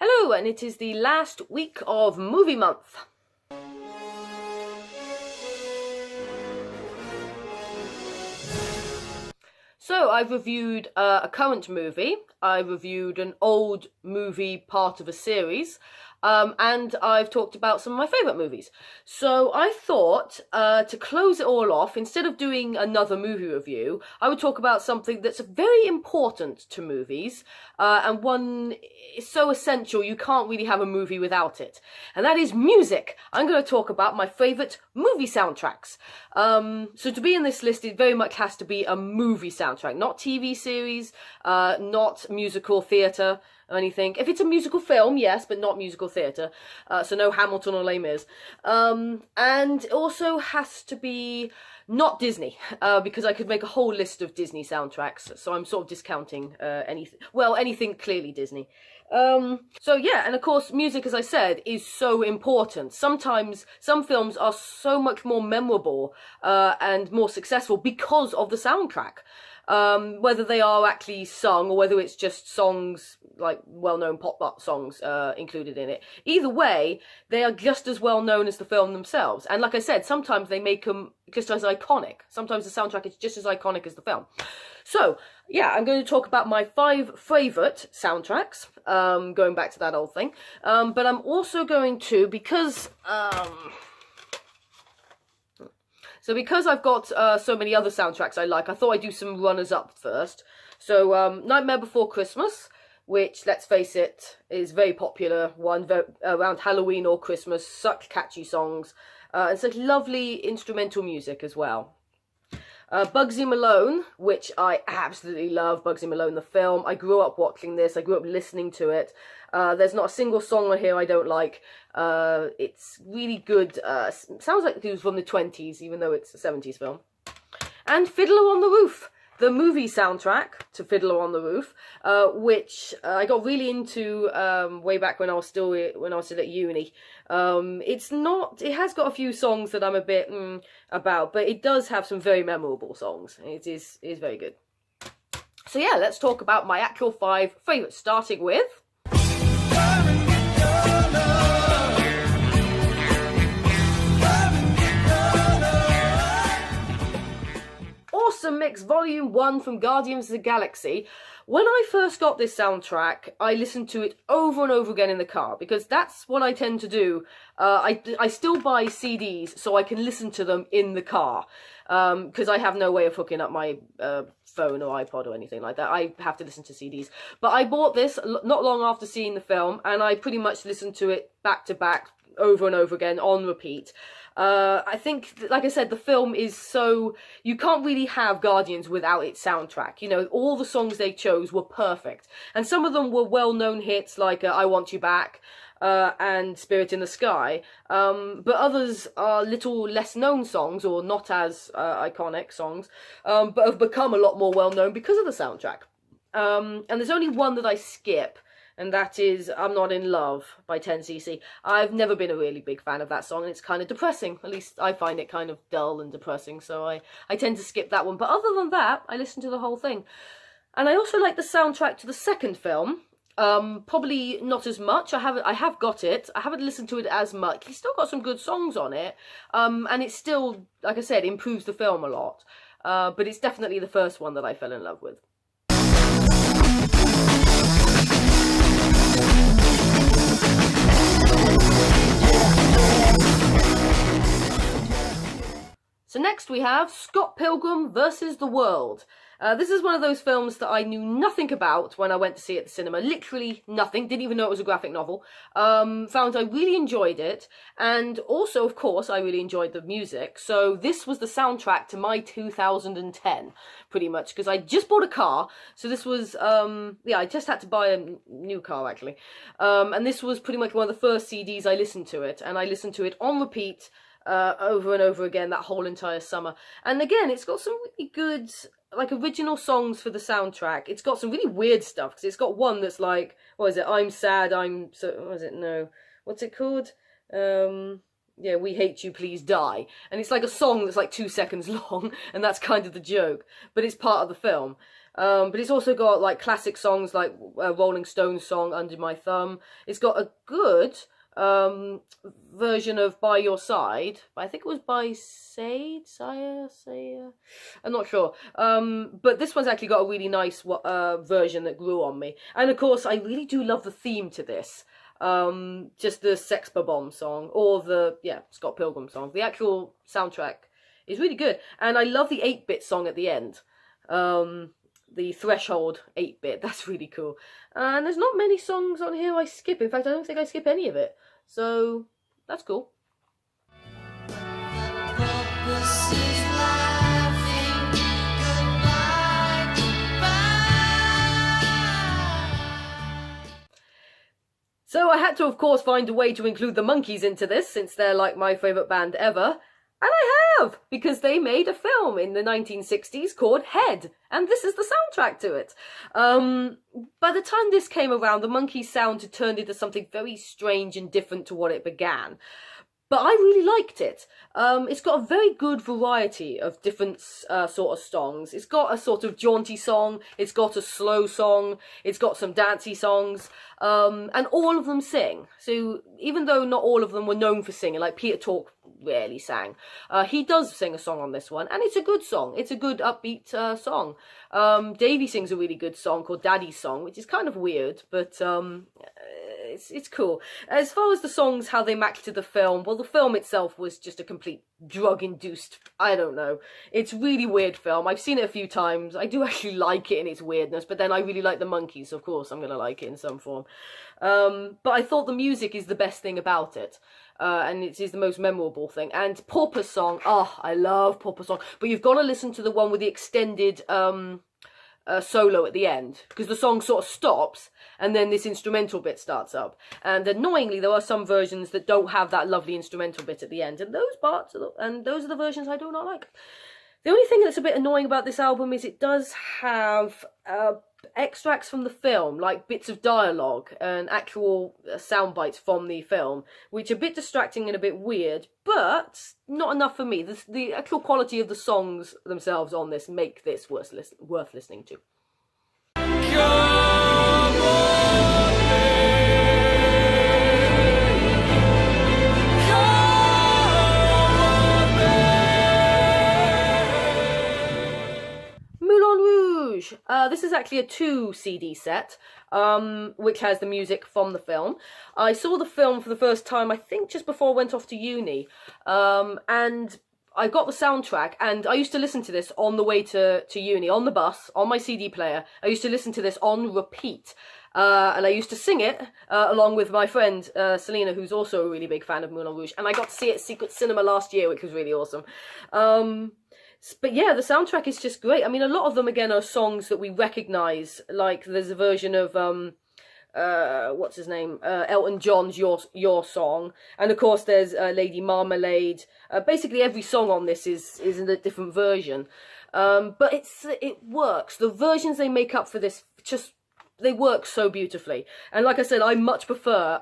Hello, and it is the last week of movie month. So I've reviewed a current movie, I've reviewed an old movie part of a series, and I've talked about some of my favourite movies. So I thought, to close it all off, instead of doing another movie review, I would talk about something that's very important to movies, and one is so essential you can't really have a movie without it. And that is music. I'm going to talk about my favourite movie soundtracks. So to be in this list, it very much has to be a movie soundtrack, not TV series, not musical theatre or anything. If it's a musical film, yes, but not musical theatre. So no Hamilton or Les Mis. And it also has to be not Disney, because I could make a whole list of Disney soundtracks. So I'm sort of discounting anything clearly Disney. So yeah, and of course music, as I said, is so important. Sometimes some films are so much more memorable and more successful because of the soundtrack. Whether they are actually sung or whether it's just songs, like well-known pop songs included in it. Either way, they are just as well known as the film themselves. And like I said, sometimes they make them just as iconic. Sometimes the soundtrack is just as iconic as the film. So, yeah, I'm going to talk about my 5 favourite soundtracks, going back to that old thing. But I'm also going to, because I've got so many other soundtracks I like, I thought I'd do some runners-up first. So, Nightmare Before Christmas, which, let's face it, is very popular one around Halloween or Christmas. Such catchy songs, and such lovely instrumental music as well. Bugsy Malone, which I absolutely love. Bugsy Malone, the film. I grew up watching this. I grew up listening to it. There's not a single song on here I don't like. It's really good. Sounds like it was from the 20s, even though it's a 70s film. And Fiddler on the Roof, the movie soundtrack to Fiddler on the Roof, which I got really into way back when I was still at uni. It has got a few songs that I'm a bit about, but it does have some very memorable songs. It is very good. So yeah, let's talk about my actual 5 favourites, starting with Awesome Mix Volume 1 from Guardians of the Galaxy. When I first got this soundtrack, I listened to it over and over again in the car, because that's what I tend to do. I still buy CDs so I can listen to them in the car, because I have no way of hooking up my phone or iPod or anything like that. I have to listen to CDs. But I bought this not long after seeing the film, and I pretty much listened to it back to back, over and over again, on repeat. I think, like I said, the film is so... You can't really have Guardians without its soundtrack. You know, all the songs they chose were perfect. And some of them were well-known hits, like I Want You Back, and Spirit in the Sky. But others are little less-known songs, or not as iconic songs, but have become a lot more well-known because of the soundtrack. And there's only one that I skip, and that is I'm Not in Love by 10cc. I've never been a really big fan of that song, and it's kind of depressing. At least I find it kind of dull and depressing, so I tend to skip that one. But other than that, I listen to the whole thing. And I also like the soundtrack to the second film. Probably not as much. I have got it. I haven't listened to it as much. It's still got some good songs on it. And it still, like I said, improves the film a lot. But it's definitely the first one that I fell in love with. So next we have Scott Pilgrim versus the World. This is one of those films that I knew nothing about when I went to see it at the cinema. Literally nothing. Didn't even know it was a graphic novel. Found I really enjoyed it. And also, of course, I really enjoyed the music. So this was the soundtrack to my 2010, pretty much. Because I just bought a car. So this was, I just had to buy a new car, actually. And this was pretty much one of the first CDs I listened to it. And I listened to it on repeat over and over again that whole entire summer. And again, it's got some really good, like, original songs for the soundtrack. It's got some really weird stuff, because it's got one that's like, what is it, I'm sad, I'm so, what is it, no, what's it called? Yeah, We Hate You, Please Die. And it's like a song that's like 2 seconds long, and that's kind of the joke, but it's part of the film. But it's also got like classic songs like Rolling Stones song Under My Thumb. It's got a good version of By Your Side, but I think it was by Saya. I'm not sure. But this one's actually got a really nice version that grew on me. And of course, I really do love the theme to this. Just the Sex Bomb song, or the Scott Pilgrim song. The actual soundtrack is really good, and I love the 8-bit song at the end. The Threshold 8-bit, that's really cool. And there's not many songs on here I skip. In fact, I don't think I skip any of it. So, that's cool. So I had to, of course, find a way to include the Monkees into this, since they're like my favourite band ever. And I have, because they made a film in the 1960s called Head, and this is the soundtrack to it. By the time this came around, the Monkees sound had turned into something very strange and different to what it began. But I really liked it. It's got a very good variety of different sort of songs. It's got a sort of jaunty song, it's got a slow song, it's got some dancey songs, and all of them sing. So even though not all of them were known for singing, like Peter Tork rarely sang, he does sing a song on this one, and it's a good song. It's a good upbeat song. Davey sings a really good song called Daddy's Song, which is kind of weird, but it's cool. As far as the songs, how they match to the film, well, the film itself was just a complete drug-induced, I don't know. It's a really weird film. I've seen it a few times. I do actually like it in its weirdness, but then I really like the Monkees, so of course I'm going to like it in some form. But I thought the music is the best thing about it. And it is the most memorable thing. And Pauper's song, I love Pauper's song. But you've got to listen to the one with the extended solo at the end, because the song sort of stops and then this instrumental bit starts up. And annoyingly, there are some versions that don't have that lovely instrumental bit at the end, and those are the versions I do not like. The only thing that's a bit annoying about this album is it does have extracts from the film, like bits of dialogue and actual sound bites from the film, which are a bit distracting and a bit weird, but not enough for me. The actual quality of the songs themselves on this make this worth listening to. Moulin Rouge. This is actually a 2 CD set, which has the music from the film. I saw the film for the first time, I think, just before I went off to uni, and I got the soundtrack, and I used to listen to this on the way to uni, on the bus, on my CD player. I used to listen to this on repeat, and I used to sing it along with my friend Selena, who's also a really big fan of Moulin Rouge, and I got to see it at Secret Cinema last year, which was really awesome. But yeah, the soundtrack is just great. I mean, a lot of them, again, are songs that we recognise. Like, there's a version of, what's his name? Elton John's Your Song. And, of course, there's Lady Marmalade. Basically, every song on this is in a different version. But it works. The versions they make up for this they work so beautifully. And like I said, I much prefer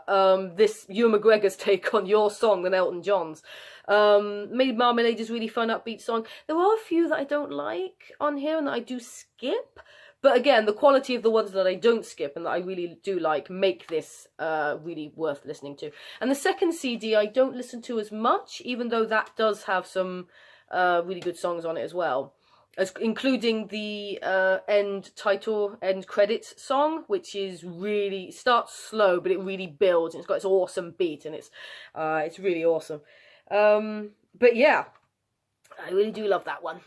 this Ewan McGregor's take on Your Song than Elton John's. Maybe Marmalade is a really fun, upbeat song. There are a few that I don't like on here and that I do skip. But again, the quality of the ones that I don't skip and that I really do like make this really worth listening to. And the second CD I don't listen to as much, even though that does have some really good songs on it as well. Including the end credits song, which is really, starts slow, but it really builds, and it's got its awesome beat, and it's really awesome. But yeah, I really do love that one.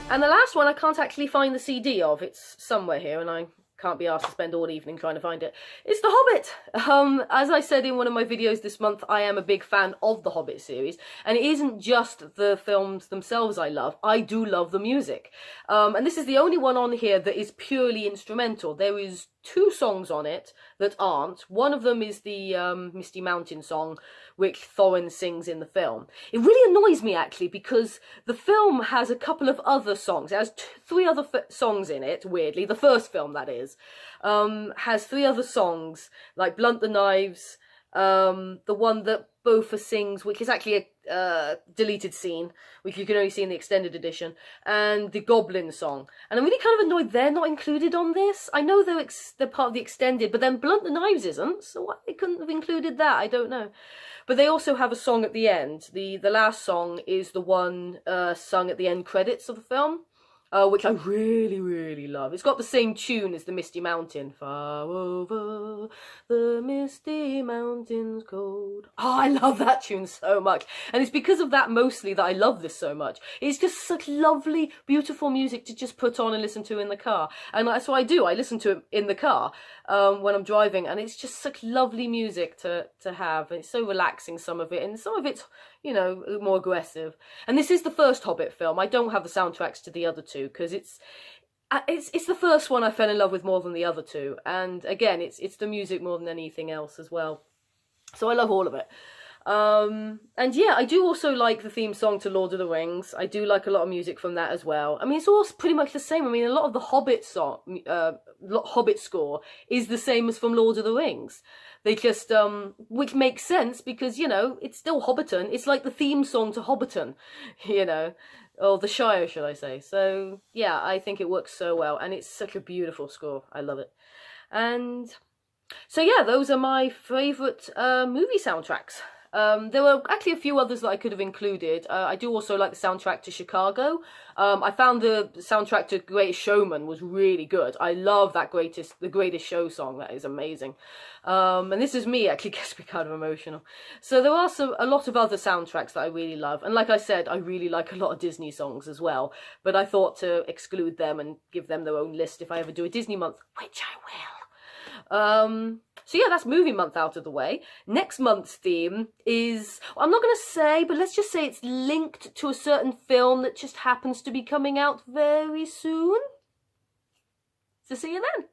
And the last one I can't actually find the CD of. It's somewhere here and I can't be asked to spend all evening trying to find it. It's The Hobbit! As I said in one of my videos this month, I am a big fan of the Hobbit series. And it isn't just the films themselves I love. I do love the music. And this is the only one on here that is purely instrumental. There is two songs on it that aren't. One of them is the Misty Mountain song, which Thorin sings in the film. It really annoys me, actually, because the film has a couple of other songs. It has three other songs in it, weirdly. The first film, that is, has three other songs, like Blunt the Knives, the one that Bofa sings, which is actually a deleted scene, which you can only see in the extended edition, and the Goblin song. And I'm really kind of annoyed they're not included on this. I know they're part of the extended, but then Blunt the Knives isn't, so why they couldn't have included that, I don't know. But they also have a song at the end. The last song is the one sung at the end credits of the film, which I really, really love. It's got the same tune as the Misty Mountain. Far over the misty mountains cold. Oh, I love that tune so much. And it's because of that mostly that I love this so much. It's just such lovely, beautiful music to just put on and listen to in the car. And that's what I do. I listen to it in the car when I'm driving. And it's just such lovely music to have. It's so relaxing, some of it. And some of it's, you know, more aggressive. And this is the first Hobbit film. I don't have the soundtracks to the other two, because it's the first one I fell in love with more than the other two, and again it's the music more than anything else as well, so I love all of it. And yeah, I do also like the theme song to Lord of the Rings. I do like a lot of music from that as well. I mean, it's all pretty much the same. I mean, a lot of the Hobbit score is the same as from Lord of the Rings. They just, which makes sense because, you know, it's still Hobbiton. It's like the theme song to Hobbiton, you know, or the Shire, should I say. So, yeah, I think it works so well, and it's such a beautiful score. I love it. And so, yeah, those are my favourite movie soundtracks. There were actually a few others that I could have included. I do also like the soundtrack to Chicago. I found the soundtrack to Greatest Showman was really good. I love that The Greatest Show song. That is amazing. And this is me actually gets me kind of emotional. So there are a lot of other soundtracks that I really love. And like I said, I really like a lot of Disney songs as well. But I thought to exclude them and give them their own list if I ever do a Disney month, which I will. So yeah, that's movie month out of the way. Next month's theme is, well, I'm not going to say, but let's just say it's linked to a certain film that just happens to be coming out very soon. So see you then.